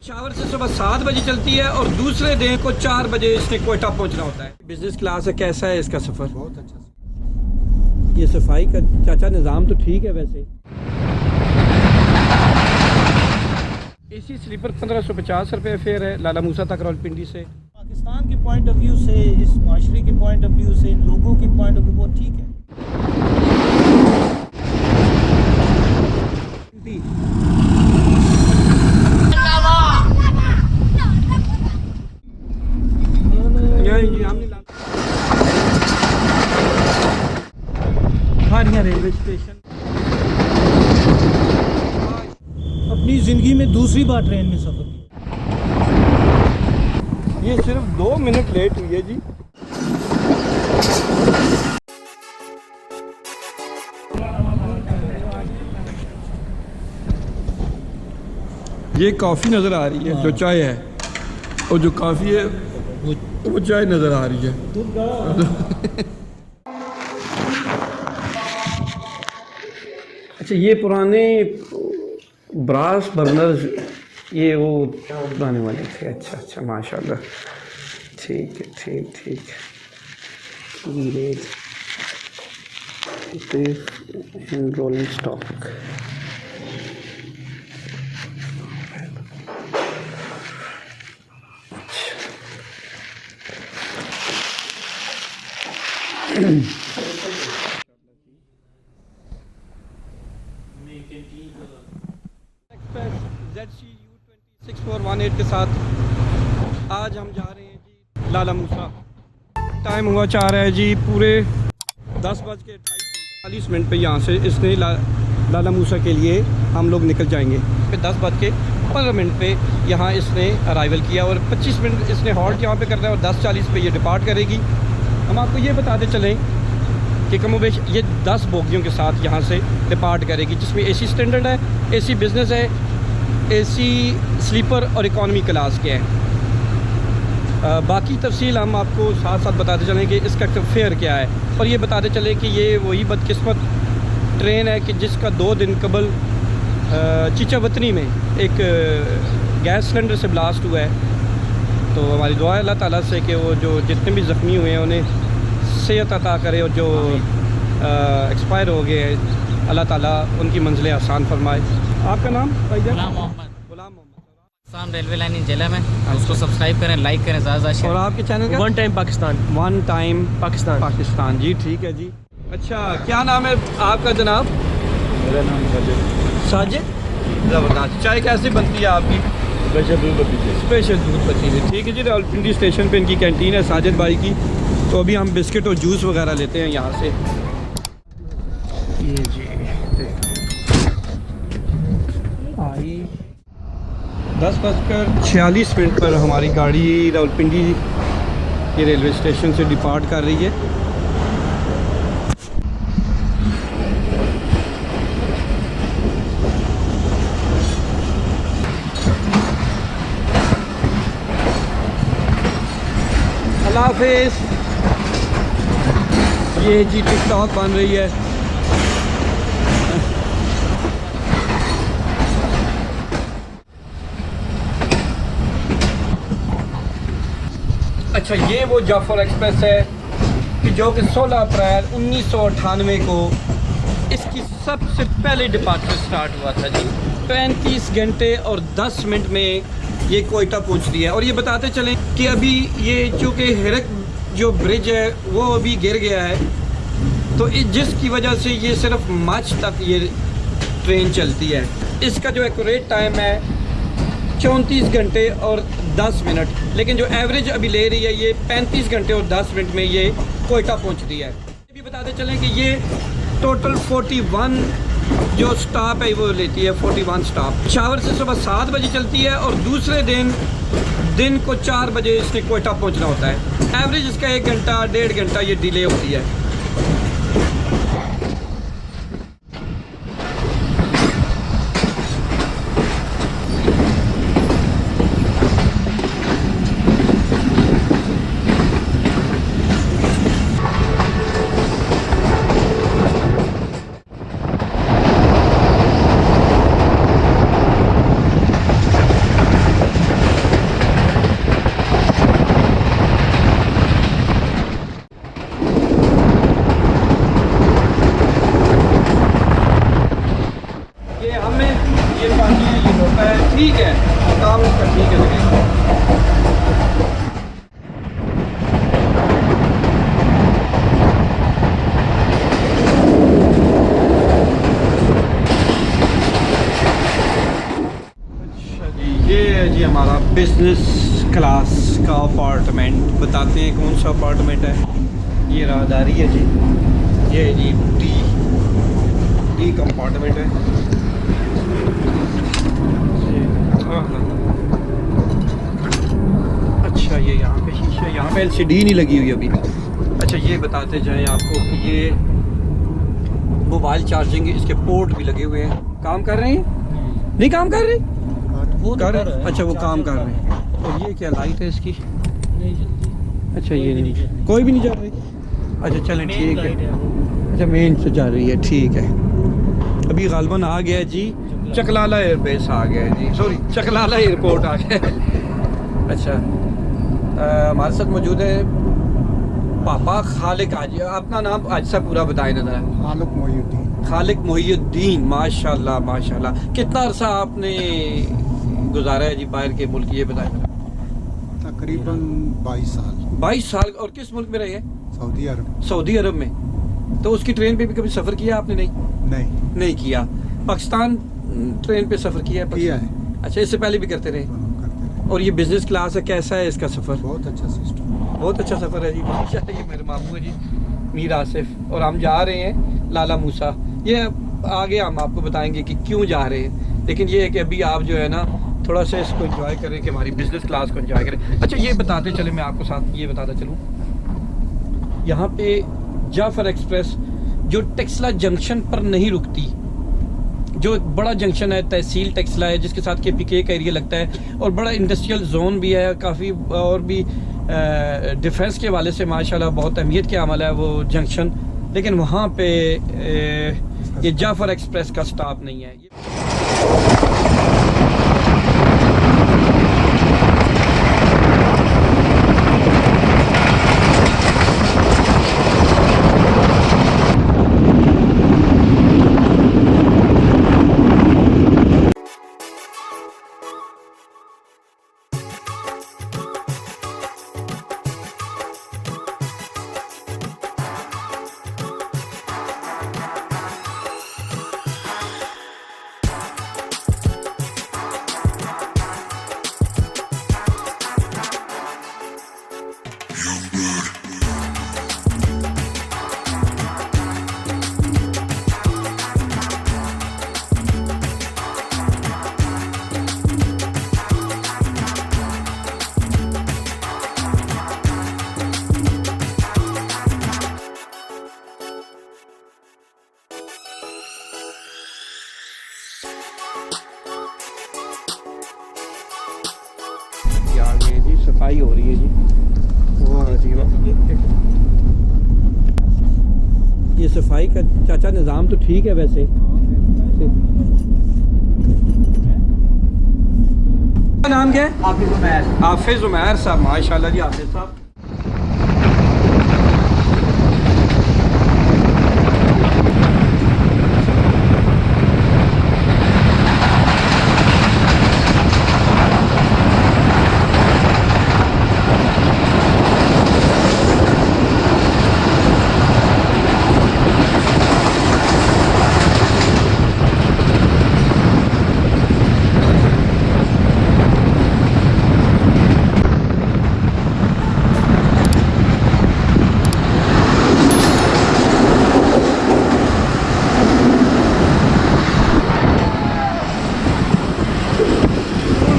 Shower से सुबह 7 बजे चलती है और दूसरे दिन को 4 बजे इसने कोयटा पहुंचना होता है। बिजनेस क्लास है, कैसा है इसका सफ़र? बहुत अच्छा। ये सफाई का चाचा निज़ाम तो ठीक है वैसे। एसी स्लीपर 1550 रुपये फेयर है लाला मूसा तक रावलपिंडी से। पाकिस्तान के पॉइंट ऑफ व्यू से, इस माशरे के पॉइंट ऑफ व्यू से, इन लोगों के पॉइंट ऑफ व्यू वो ठीक है। Railway station. अपनी ज़िंदगी में दूसरी बार ट्रेन में सफ़र किया। ये सिर्फ 2 मिनट लेट हुई है जी। ये कॉफ़ी नज़र आ रही है जो चाय है, और जो कॉफ़ी है वो चाय नज़र आ रही है। अच्छा, ये पुराने ब्रास बर्नर्स, ये वो पुराने वाले थे। अच्छा अच्छा, माशाल्लाह, ठीक है, ठीक इन रोलिंग स्टॉक। ZCU26418 के साथ आज हम जा रहे हैं जी लाला मूसा। टाइम हुआ 4 है जी, पूरे 10:40 पे यहाँ से इसने लाला मूसा के लिए हम लोग निकल जाएंगे। फिर 10:15 पे यहाँ इसने अराइवल किया और 25 मिनट इसने हॉल्ट यहाँ पे करना है और 10:40 पे ये डिपार्ट करेगी। हम आपको ये बताते चलें कि कमोबेश ये 10 बोगियों के साथ यहाँ से डिपार्ट करेगी, जिसमें एसी स्टैंडर्ड है, एसी बिज़नेस है, एसी स्लीपर और इकॉनमी क्लास के हैं। बाकी तफसील हम आपको साथ साथ बताते चलें कि इसका फेयर क्या है, और ये बताते चलें कि ये वही बदकिस्मत ट्रेन है कि जिसका 2 दिन कबल चीचा वतनी में एक गैस सिलेंडर से ब्लास्ट हुआ है। तो हमारी दुआ है अल्लाह ताला से कि वो जो जितने भी ज़ख्मी हुए हैं उन्हें सेहत अता करे, और जो एक्सपायर हो गए हैं अल्लाह ताला उनकी मंजिलें आसान फरमाए। आपका नाम? गुलाम मोहम्मद। पाकिस्तान रेलवे लाइन जिला में, उसको सब्सक्राइब करें, लाइक करें, ज़्यादा और आपके चैनल का? वन टाइम पाकिस्तान जी, ठीक है जी। अच्छा, क्या नाम है आपका जनाब? मेरा नाम साजिद। ज़बरदस्त। चाय कैसी बनती है आपकी? स्पेशल दूध बची है। ठीक है जी, रावलपिंडी स्टेशन पे इनकी कैंटीन है साजिद भाई की। तो अभी हम बिस्किट और जूस वगैरह लेते हैं यहाँ से। ये जी आई 10:46 पर हमारी गाड़ी रावलपिंडी के रेलवे स्टेशन से डिपार्ट कर रही है। अल्लाह हाफिज़। ये जी टिकटॉक बन रही है। अच्छा, ये वो जाफर एक्सप्रेस है कि जो कि 16 अप्रैल 1998 को इसकी सबसे पहले डिपार्चर स्टार्ट हुआ था जी। 35 घंटे और 10 मिनट में ये कोयटा पहुंचती है। और ये बताते चलें कि अभी ये चूँकि हिरक जो ब्रिज है वो अभी गिर गया है, तो जिसकी वजह से ये सिर्फ मार्च तक ये ट्रेन चलती है। इसका जो एक्यूरेट टाइम है 34 घंटे और 10 मिनट, लेकिन जो एवरेज अभी ले रही है ये 35 घंटे और 10 मिनट में ये कोयटा पहुंचती है। ये भी बताते चलें कि ये टोटल 41 जो स्टॉप है वो लेती है, 41 स्टॉप। शावर से सुबह 7 बजे चलती है और दूसरे दिन को 4 बजे इसने कोयटा पहुंचना होता है। एवरेज इसका 1 घंटा 1.5 घंटा ये डिले होती है। ठीक है, काम इसका ठीक है लेकिन ये है जी हमारा बिजनेस क्लास का अपार्टमेंट। बताते हैं कौन सा अपार्टमेंट है। ये राहदारी है जी, ये है जी डी कंपार्टमेंट है। अच्छा, ये यहाँ पे शीशे, यहाँ पे LCD नहीं लगी हुई अभी। अच्छा, ये बताते जाएं आपको कि ये मोबाइल चार्जिंग, इसके पोर्ट भी लगे हुए हैं। काम कर रहे हैं? नहीं काम कर रहे? वो तो कर कर रहा है। अच्छा, वो काम कर रहे हैं। और ये क्या लाइट है इसकी? नहीं जल्दी। अच्छा, ये कोई भी नहीं, नहीं जल रही। कोई भी नहीं जा रही। अच्छा चलें, मेन ठीक लाइट है। वो। अच्छा, मेन से जा रही है, ठीक है। अभी गालबन आ गया जी, चकलाला एयरबेस आ गया है जी, सॉरी चकलाला एयरपोर्ट आ गया है। अच्छा, हमारे साथ मौजूद है पापा खालिक। आज अपना नाम आज सा पूरा बताएं ना ज़रा। खालिक मोहिउद्दीन। खालिक मोहिउद्दीन, माशाल्लाह माशाल्लाह। कितना अरसा आपने गुजारा है जी बाहर के मुल्क, ये बताएं ज़रा। तकरीबन 22 साल 22 साल। और किस मुल्क में रहे हैं? सऊदी अरब। सऊदी अरब में। तो उसकी ट्रेन पे भी कभी सफ़र किया आपने? नहीं किया। पाकिस्तान ट्रेन पे सफ़र किया है? किया है। अच्छा, इससे पहले भी करते रहे। करते रहे। और ये बिजनेस क्लास है, कैसा है इसका सफ़र? बहुत अच्छा सिस्टम। बहुत अच्छा सफ़र है जी माशाल्लाह। ये मेरे मामू है जी मीर आसिफ, और हम जा रहे हैं लाला मूसा। ये आगे हम आपको बताएंगे कि क्यों जा रहे हैं, लेकिन ये है कि अभी आप जो है ना थोड़ा सा इसको एंजॉय करें, कि हमारी बिजनेस क्लास को एंजॉय करें। अच्छा, ये बताते चले, मैं आपको साथ ये बताता चलूँ, यहाँ पे जाफर एक्सप्रेस जो टेक्सला जंक्शन पर नहीं रुकती, जो एक बड़ा जंक्शन है, तहसील टेक्सला है, जिसके साथ KPK का एरिया लगता है, और बड़ा इंडस्ट्रियल जोन भी है काफ़ी, और भी डिफेंस के हवाले से माशाल्लाह बहुत अहमियत के अमल है वो जंक्शन। लेकिन वहाँ पे ये जाफर एक्सप्रेस का स्टॉप नहीं है। आगे जी सफाई हो रही है जी, वो जी ये सफाई का चाचा निज़ाम तो ठीक है वैसे। नाम क्या है? हाफिज उमैर। हाफिज उमैर साहब, माशाल्लाह जी हाफिज साहब।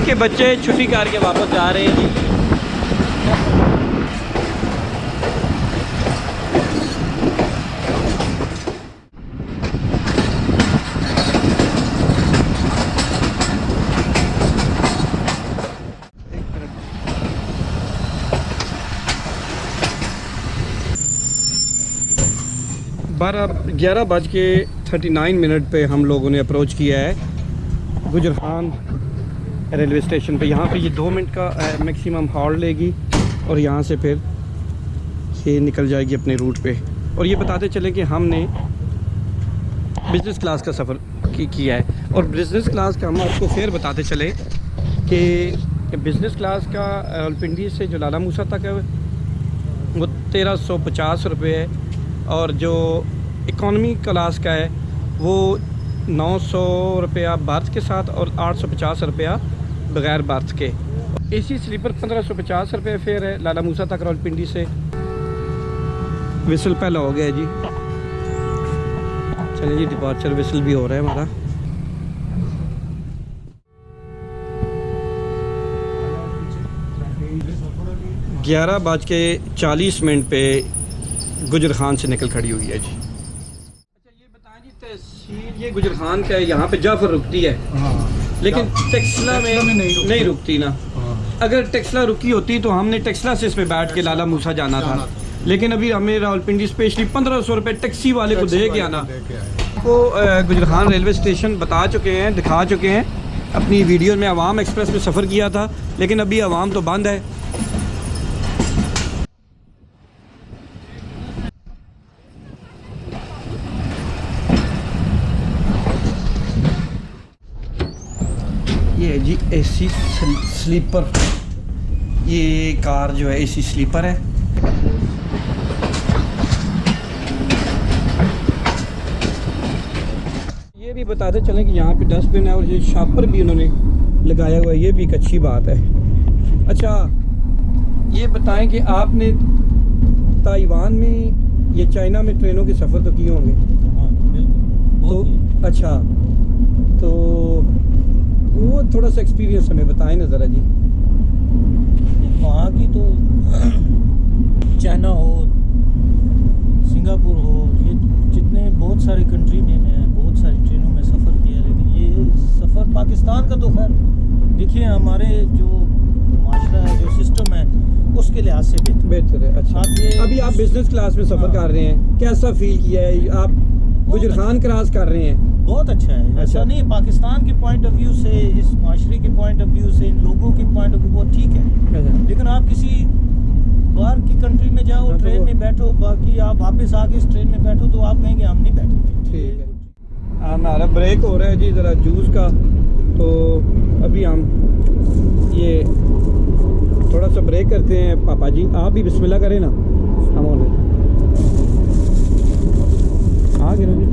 के बच्चे छुट्टी करके वापस जा रहे हैं जी। बारह 11:39 पे हम लोगों ने अप्रोच किया है गुजरखान रेलवे स्टेशन पे। यहाँ पे ये 2 मिनट का मैक्सिमम हॉल्ट लेगी और यहाँ से फिर ये निकल जाएगी अपने रूट पे। और ये बताते चलें कि हमने बिज़नेस क्लास का सफ़र किया है, और बिज़नेस क्लास का हम आपको फिर बताते चले कि बिज़नेस क्लास का रावलपिंडी से जो लाला मूसा तक है वो 1350 रुपये है, और जो इकॉनमी क्लास का है वो 900 रुपया बर्थ के साथ और 850 रुपया बग़ैर बर्थ के। एसी स्लीपर 1550 रुपये फेयर है लाला मूसा तक रावलपिंडी से। विसल पहला हो गया जी, चलिए जी डिपार्चर विसल भी हो रहा है हमारा। ग्यारह बज के 40 पे गुजर खान से निकल खड़ी हुई है जी। अच्छा ये बताएं जी, तहसील ये गुजर खान का है, यहाँ पे जाफर रुकती है लेकिन टेक्सला में नहीं रुकती ना। अगर टेक्सला रुकी होती तो हमने टेक्सला से इसमें बैठ के लाला मूसा जाना था, लेकिन अभी हमें रावलपिंडी स्पेशली 1500 रुपये टैक्सी वाले को दे के आना। वो गुजर खान रेलवे स्टेशन बता चुके हैं, दिखा चुके हैं अपनी वीडियो में। अवाम एक्सप्रेस में सफ़र किया था, लेकिन अभी अवाम तो बंद है। ये है जी एसी स्लीपर, ये कार जो है एसी स्लीपर है। ये भी बताते चलें कि यहाँ पे डस्टबिन है और ये शापर भी उन्होंने लगाया हुआ है, ये भी एक अच्छी बात है। अच्छा ये बताएं कि आपने ताइवान में या चाइना में ट्रेनों के सफ़र तो किए होंगे? हाँ बिल्कुल। तो अच्छा, तो वो थोड़ा सा एक्सपीरियंस हमें बताएं ना ज़रा जी। वहाँ की तो चाइना हो, सिंगापुर हो, ये जितने बहुत सारी कंट्री में मैं बहुत सारी ट्रेनों में सफ़र किया, लेकिन ये सफ़र पाकिस्तान का तो खैर देखिए हमारे जो माशरा है, जो सिस्टम है, उसके लिहाज से बेहतर है। अच्छा अभी आप बिज़नेस क्लास में सफ़र कर रहे हैं, कैसा फील किया है? आप गुजर खान क्रॉस कर रहे हैं, बहुत अच्छा है। अच्छा। ऐसा नहीं, पाकिस्तान के पॉइंट ऑफ व्यू से, इस माशरे के पॉइंट ऑफ व्यू से, इन लोगों के पॉइंट ऑफ व्यू वो ठीक है, लेकिन आप किसी बाहर की कंट्री में जाओ, ट्रेन में बैठो, बाकी आप वापस आके इस ट्रेन में बैठो तो आप कहेंगे हम नहीं बैठेंगे। ठीक है। हमारा ब्रेक हो रहा है जी ज़रा जूस का, तो अभी हम ये थोड़ा सा ब्रेक करते हैं। पापा जी आप भी बिस्मिल्लाह करें ना, हम आ गए ना जी।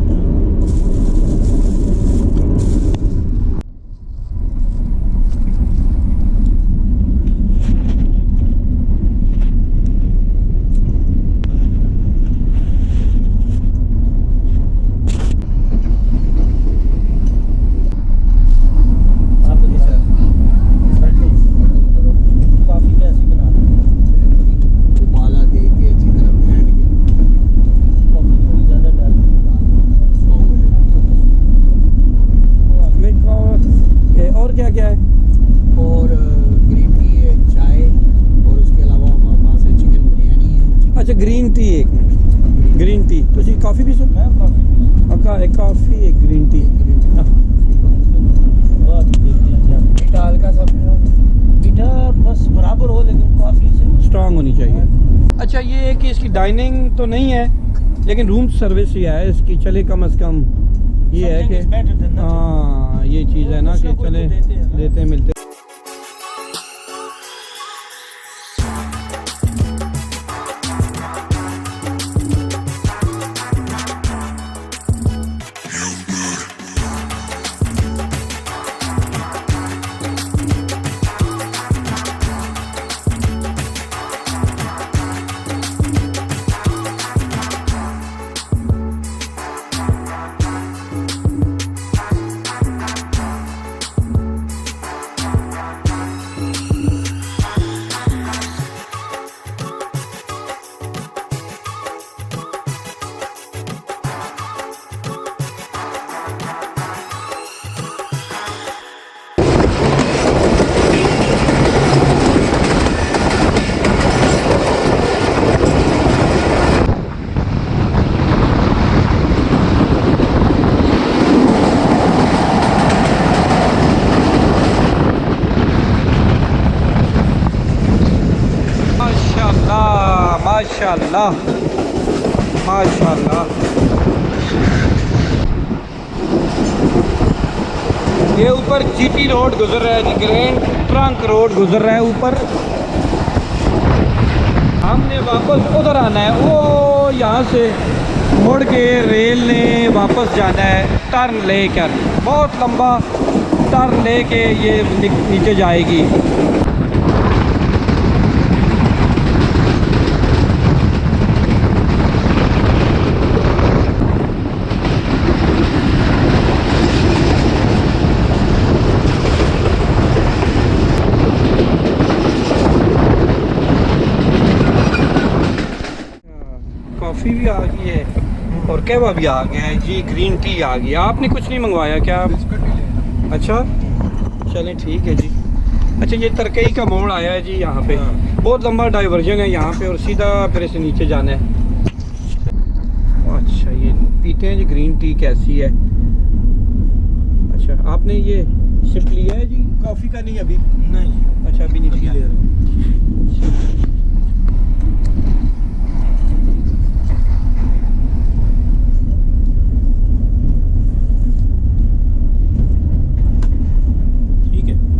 ग्रीन टी, एक मिनट, ग्रीन टी तुझे कॉफ़ी भी सो कॉफ़ी एक ग्रीन टी। मीठा हल्का सा, मीठा बस बराबर हो, लेकिन कॉफ़ी से स्ट्रॉन्ग होनी चाहिए। अच्छा ये है कि इसकी डाइनिंग तो नहीं है, लेकिन रूम सर्विस ही है इसकी, चले कम से कम ये है कि हाँ ये चीज़ है ना कि चले देते हैं मिलते। माशाल्लाह माशाल्लाह। ये ऊपर जीटी रोड गुजर रहा है जी, ग्रैंड ट्रंक रोड गुजर रहा है ऊपर। हमने वापस उधर आना है, वो यहाँ से मुड़ के रेल ने वापस जाना है टर्न लेकर, बहुत लंबा टर्न लेके ये नीचे जाएगी। कॉफ़ी भी आ गई है और कहवा भी आ गया है जी, ग्रीन टी आ गया। आपने कुछ नहीं मंगवाया क्या? अच्छा चलें ठीक है जी। अच्छा ये तरकई का मोड़ आया है जी यहाँ पे, बहुत लंबा डाइवर्जन है यहाँ पे और सीधा फिर इसे नीचे जाना है। अच्छा ये पीते हैं जी ग्रीन टी, कैसी है? अच्छा आपने ये शिफ्ट लिया है जी कॉफ़ी का? नहीं अभी नहीं, अच्छा अभी नहीं लिया।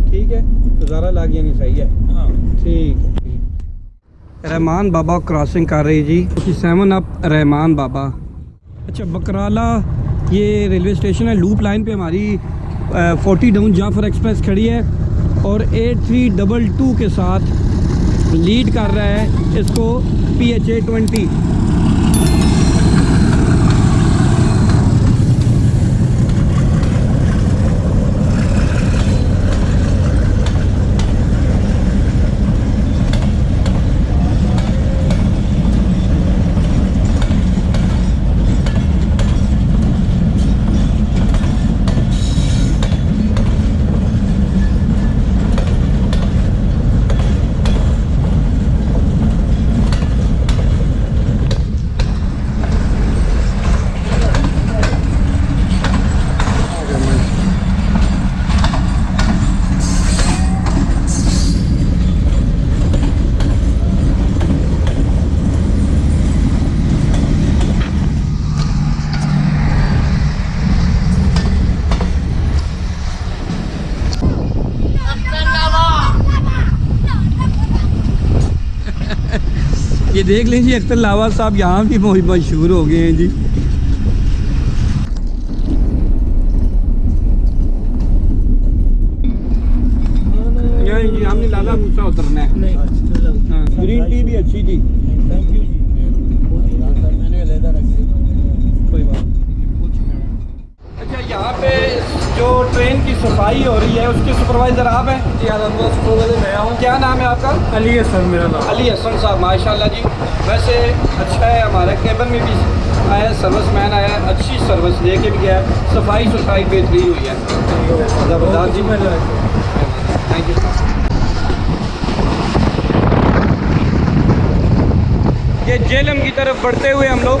ठीक है तो ज़रा लाग यानी सही है। हाँ ठीक है ठीक। रहमान बाबा क्रॉसिंग कर रही जी, 7 अप रहमान बाबा। अच्छा बकराला ये रेलवे स्टेशन है, लूप लाइन पे हमारी 40 डाउन जाफर एक्सप्रेस खड़ी है और 8322 के साथ लीड कर रहा है इसको PHA 20। ये देख लीजिए अख्तर लावा साहब यहाँ भी मशहूर हो गए हैं जी। जी हमने लाला मूसा उतरना है। हाँ, ग्रीन टी भी अच्छी थी। थैंक यू जी। मैंने अलहदा रख दिया, कोई बात। अच्छा यहाँ पे जो ट्रेन की सफाई हो रही है उसके सुपरवाइज़र आप हैं? जी सुपरवाइज़र मैं हूँ। क्या नाम है आपका? अली हसन मेरा नाम। अली हसन साहब माशाल्लाह जी। वैसे अच्छा है, हमारे केबल में भी आया सर्विसमैन आया, अच्छी सर्विस दे के भी गया, सफाई बेहतरीन हुई है। ज़बरदस्त जी, थैंक यू। ये जेलम की तरफ बढ़ते हुए हम लोग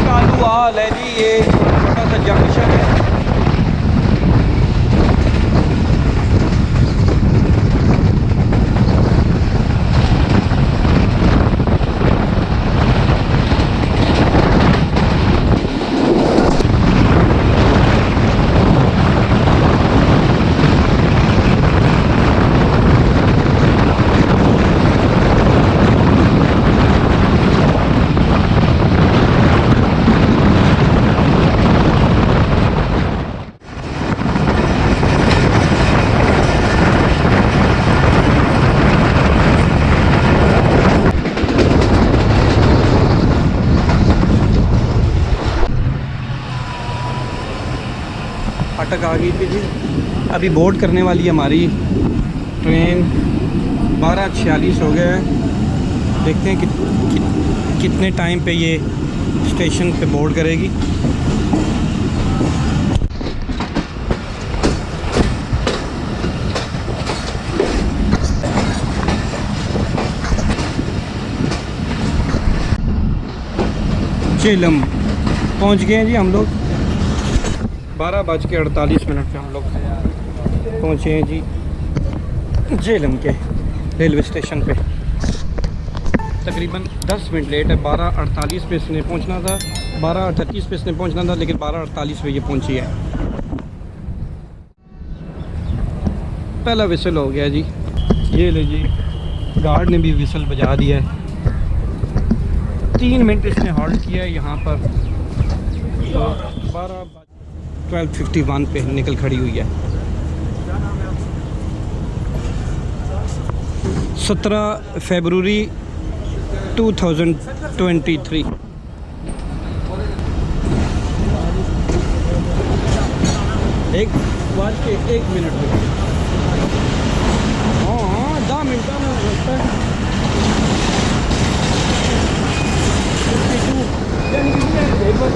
कालूवाल है जी, ये छोटा सा जंक्शन है। फाटक आ गई थी जी, अभी बोर्ड करने वाली है हमारी ट्रेन। 12:46 हो गया है, देखते हैं कितने टाइम पे ये स्टेशन पे बोर्ड करेगी। झेलम पहुंच गए हैं जी हम लोग। 12:48 पे हम लोग पहुँचे हैं जी झेलम के रेलवे स्टेशन पे। तकरीबन 10 मिनट लेट है। 12:48 पे इसने पहुंचना था, 12:38 पे इसने पहुंचना था, लेकिन 12:48 पे ये पहुंची है। पहला विसल हो गया जी। ये ले जी, गार्ड ने भी विसल बजा दिया है। 3 मिनट इसने हॉल्ट किया है यहाँ पर। तो 12:51 पे निकल खड़ी हुई है। 17 फरवरी 2023। एक बार के 1 मिनट में, हाँ 10 मिनट में लगता है। 52 यानी कि एक बार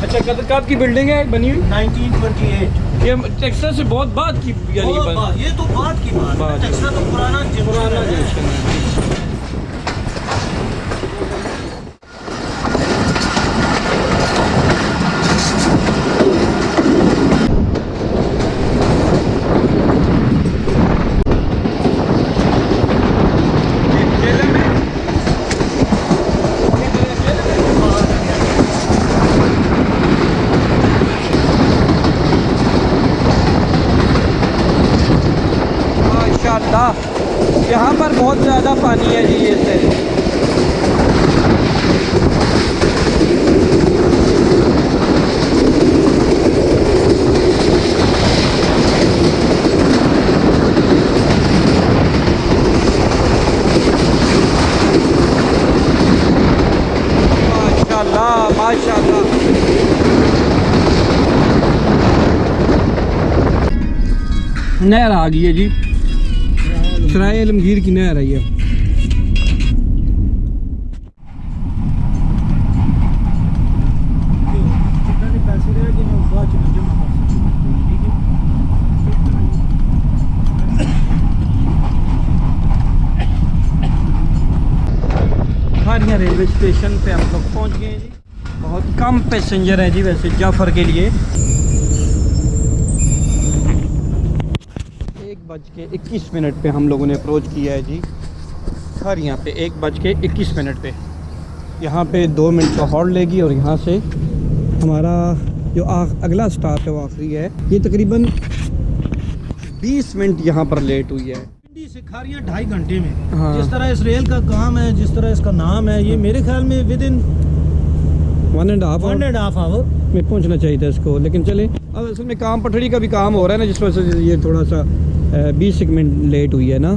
अच्छा, कदरकाब की बिल्डिंग है बनी हुई 1928। ये टेक्सास से बहुत बाद की, यानी ये तो बाद की बात है। टेक्सास तो पुराना जंक्शन है। यहाँ पर बहुत ज़्यादा पानी है जी। ये से माशाल्लाह माशाल्लाह। नहर आ गई है जी, सराय आलमगीर की नहर है ये। खारियाँ रेलवे स्टेशन पे हम लोग पहुँच गए हैं जी। बहुत कम पैसेंजर हैं जी वैसे जाफर के लिए। 1:21 पे हम लोगों ने अप्रोच किया है जी खारियाँ पे। 1:21 पे यहाँ पे 2 मिनट का हॉल्ट लेगी और यहाँ से हमारा जो अगला स्टॉप है वो आखिरी है। ये तकरीबन 20 मिनट यहाँ पर लेट हुई है। पिंडी से खारियाँ 2.5 घंटे में। हाँ। जिस तरह इस रेल का काम है, जिस तरह इसका नाम है, ये मेरे ख्याल में विद इन 1.5 आवर में पहुँचना चाहिए था इसको, लेकिन चले अब असल में काम पटड़ी का भी काम हो रहा है ना, जिस वजह से ये थोड़ा सा 20 मिनट लेट हुई है ना।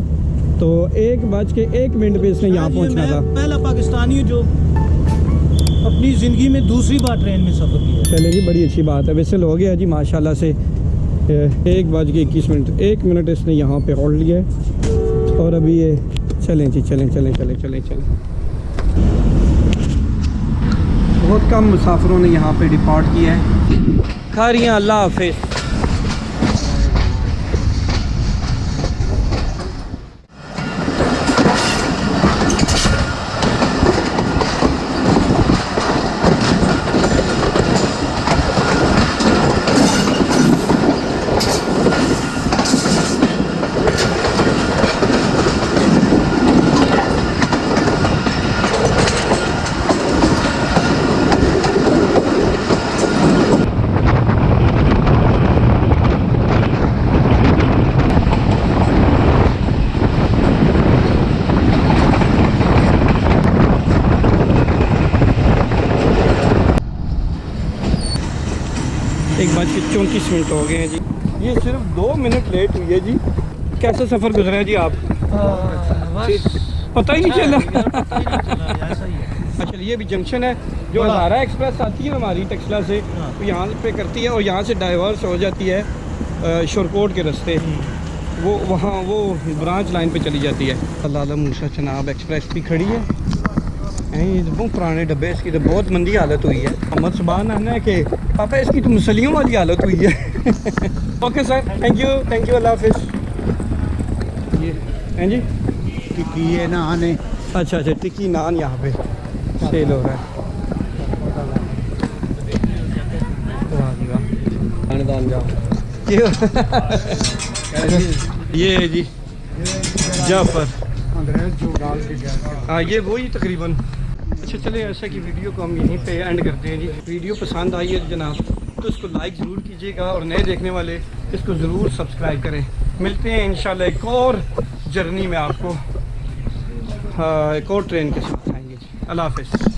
तो 1:01 पे इसने यहाँ पहुँचना था। पहला पाकिस्तानी जो अपनी ज़िंदगी में दूसरी बार ट्रेन में सफ़र किया। चले जी, बड़ी अच्छी बात है। विसल हो गया जी माशाल्लाह से। 1:21, 1 मिनट इसने यहाँ पे होल्ड लिया है और अभी ये चलें जी, चलें। बहुत कम मुसाफिरों ने यहाँ पे डिपार्ट किया है। खारियाँ, अल्लाह हाफिज़। एक 1:34 हो गए हैं जी। ये सिर्फ 2 मिनट लेट हुई है जी। कैसा सफ़र गुजरा है जी आप? पता ही नहीं चला। अच्छा, ये भी जंक्शन है जो हज़ारा एक्सप्रेस आती है हमारी टेक्सला से, तो यहाँ पे करती है और यहाँ से डाइवर्स हो जाती है शोरकोट के रास्ते, वो वहाँ वो ब्रांच लाइन पे चली जाती है। लाला मूसा चनाब एक्सप्रेस भी खड़ी है। बहुत पुराने डब्बे, इसकी तो बहुत मंदी हालत हुई है। मोहम्मद सुभान है कि पापा इसकी तो मुसलियों वाली हालत हुई है। ओके सर, थैंक यू, अल्लाह हाफिज़। ये हैं जी टिक्की है नान है। अच्छा, टिक्की नान यहाँ पे सेल हो रहा है। ये है जी जाफर। अंग्रेज जो डाल के गया। हाँ ये वही तकरीबन। अच्छा चले ऐसा कि वीडियो को हम यहीं पे एंड करते हैं जी। वीडियो पसंद आई है जनाब तो इसको लाइक ज़रूर कीजिएगा और नए देखने वाले इसको ज़रूर सब्सक्राइब करें। मिलते हैं इंशाल्लाह एक और जर्नी में आपको एक और ट्रेन के साथ आएंगे जी। अल्लाह हाफ़िज़।